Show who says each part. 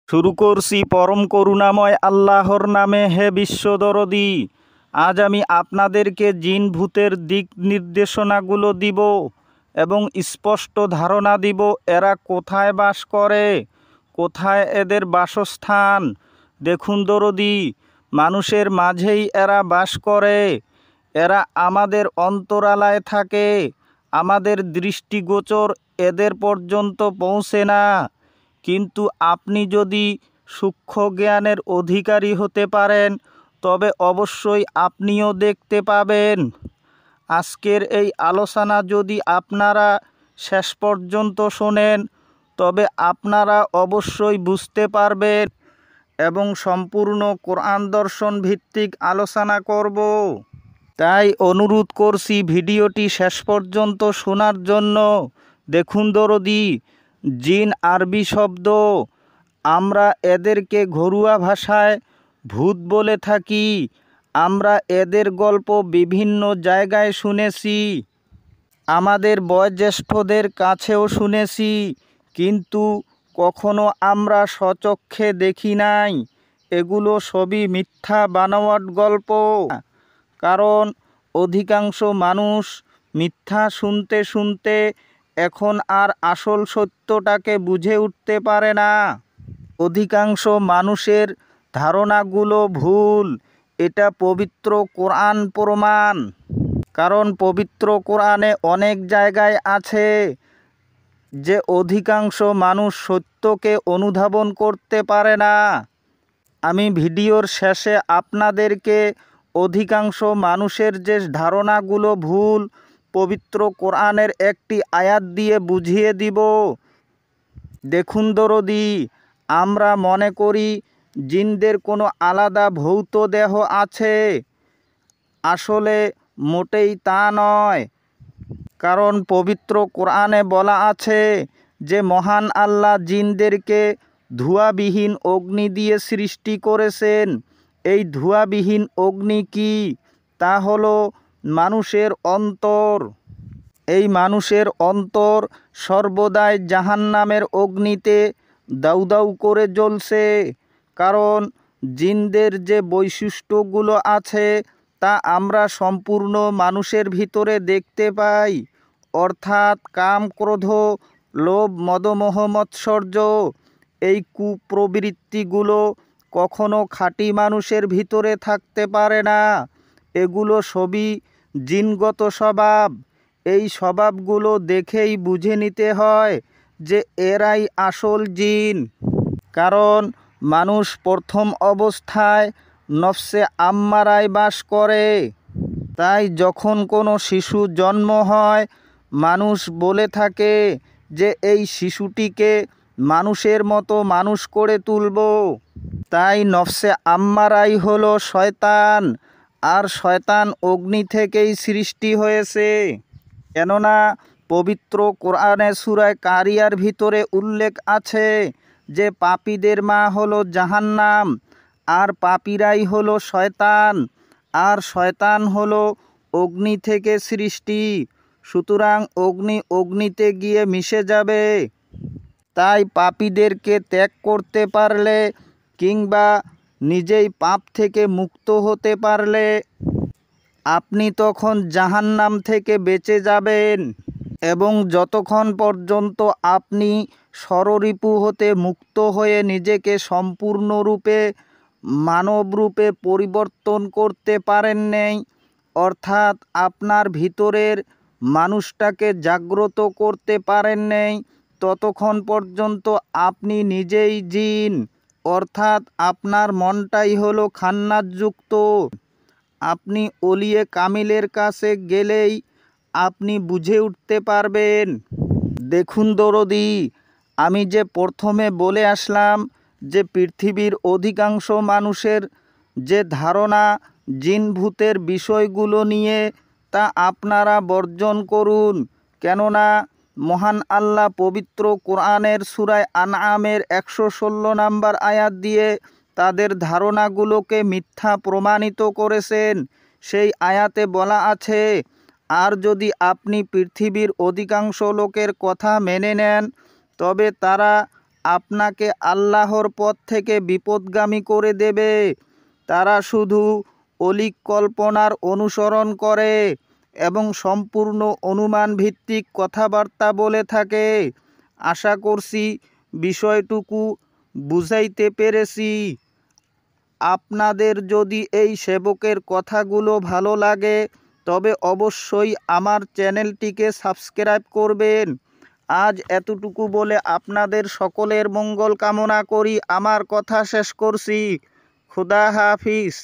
Speaker 1: শুরু করছি পরম করুণাময় আল্লাহর নামে। হে বিশ্বদরদি, আজ আমি আপনাদেরকে জিন ভূতের দিক নির্দেশনাগুলো দিব এবং স্পষ্ট ধারণা দিব এরা কোথায় বাস করে, কোথায় এদের বাসস্থান। দেখুন দরদি, মানুষের মাঝেই এরা বাস করে। এরা আমাদের অন্তরালায় থাকে, আমাদের দৃষ্টিগোচর এদের পর্যন্ত পৌঁছে না। কিন্তু আপনি যদি সূক্ষ্ম জ্ঞানের অধিকারী হতে পারেন, তবে অবশ্যই আপনিও দেখতে পাবেন। আজকের এই আলোচনা যদি আপনারা শেষ পর্যন্ত শোনেন, তবে আপনারা অবশ্যই বুঝতে পারবেন এবং সম্পূর্ণ কোরআন দর্শন ভিত্তিক আলোচনা করব। তাই অনুরোধ করছি ভিডিওটি শেষ পর্যন্ত শোনার জন্য। দেখুন দরদি, জিন আরবি শব্দ। আমরা এদেরকে ঘরোয়া ভাষায় ভূত বলে থাকি। আমরা এদের গল্প বিভিন্ন জায়গায় শুনেছি, আমাদের বয়োজ্যেষ্ঠদের কাছেও শুনেছি, কিন্তু কখনো আমরা স্বচক্ষে দেখি নাই। এগুলো সবই মিথ্যা বানোয়াট গল্প। কারণ অধিকাংশ মানুষ মিথ্যা শুনতে শুনতে এখন আর আসল সত্যটাকে বুঝে উঠতে পারে না। অধিকাংশ মানুষের ধারণাগুলো ভুল, এটা পবিত্র কোরআন প্রমাণ। কারণ পবিত্র কোরআনে অনেক জায়গায় আছে যে অধিকাংশ মানুষ সত্যকে অনুধাবন করতে পারে না। আমি ভিডিওর শেষে আপনাদেরকে অধিকাংশ মানুষের যে ধারণাগুলো ভুল, পবিত্র কোরআনের একটি আয়াত দিয়ে বুঝিয়ে দিব। দেখুন দরদি, আমরা মনে করি জিনদের কোনো আলাদা ভৌত দেহ আছে। আসলে মোটেই তা নয়। কারণ পবিত্র কোরআনে বলা আছে যে মহান আল্লাহ জিনদেরকে ধোঁয়াবিহীন অগ্নি দিয়ে সৃষ্টি করেছেন। এই ধোঁয়াবিহীন অগ্নি কি? তা হলো মানুষের অন্তর। এই মানুষের অন্তর সর্বদাই জাহান্নামের অগ্নিতে দাউ দাউ করে জ্বলছে। কারণ জিনদের যে বৈশিষ্ট্যগুলো আছে তা আমরা সম্পূর্ণ মানুষের ভিতরে দেখতে পাই। অর্থাৎ কাম, ক্রোধ, লোভ, মদমোহ, মৎসর্য, এই কুপ্রবৃত্তিগুলো কখনো খাঁটি মানুষের ভিতরে থাকতে পারে না। এগুলো সবই জিনগত স্বভাব। এই স্বভাবগুলো দেখেই বুঝে নিতে হয় যে এরাই আসল জিন। কারণ মানুষ প্রথম অবস্থায় নফসে আম্মারায় বাস করে। তাই যখন কোনো শিশু জন্ম হয়, মানুষ বলে থাকে যে এই শিশুটিকে মানুষের মতো মানুষ করে তুলব। তাই নফসে আম্মারাই হলো শয়তান, আর শয়তান অগ্নি থেকেই সৃষ্টি হয়েছে। কেননা পবিত্র কোরআনে সূরা কারিয়ার ভিতরে উল্লেখ আছে যে পাপীদের মা হলো জাহান্নাম, আর পাপীরাই হলো শয়তান, আর শয়তান হলো অগ্নি থেকে সৃষ্টি। সুতরাং অগ্নিতে গিয়ে মিশে যাবে। তাই পাপীদেরকে ত্যাগ করতে পারলে কিংবা নিজেই পাপ থেকে মুক্ত হতে পারলে আপনি তখন জাহান্নাম থেকে বেঁচে যাবেন। এবং যতক্ষণ পর্যন্ত আপনি ষড়রিপু হতে মুক্ত হয়ে নিজেকে সম্পূর্ণরূপে মানবরূপে পরিবর্তন করতে পারেন নাই, অর্থাৎ আপনার ভিতরের মানুষটাকে জাগ্রত করতে পারেন নাই, ততক্ষণ পর্যন্ত আপনি নিজেই জিন। অর্থাৎ আপনার মনটাই হলো খান্নাতযুক্ত। আপনি ওলিয়ে কামিলের কাছে গেলেই আপনি বুঝে উঠতে পারবেন। দেখুন দরদি, আমি যে প্রথমে বলে আসলাম যে পৃথিবীর অধিকাংশ মানুষের যে ধারণা জিন ভূতের বিষয়গুলো নিয়ে, তা আপনারা বর্জন করুন। কেননা মহান আল্লাহ পবিত্র কোরআনের সূরা আনআমের 116 নম্বর আয়াত দিয়ে তাদের ধারণাগুলোকে মিথ্যা প্রমাণিত করেছেন। সেই আয়াতে বলা আছে, আর যদি আপনি পৃথিবীর অধিকাংশ লোকের কথা মেনে নেন, তবে তারা আপনাকে আল্লাহর পথ থেকে বিপদগামী করে দেবে। তারা শুধু অলীক কল্পনার অনুসরণ করে এবং সম্পূর্ণ অনুমান ভিত্তিক কথাবার্তা বলে থাকে। আশা করছি বিষয়টুকু বুঝাইতে পেরেছি। আপনাদের যদি এই সেবকের কথাগুলো ভালো লাগে তবে অবশ্যই আমার চ্যানেলটিকে সাবস্ক্রাইব করবেন। আজ এতটুকু বলে আপনাদের সকলের মঙ্গল কামনা করি আমার কথা শেষ করছি। খুদা হাফিজ।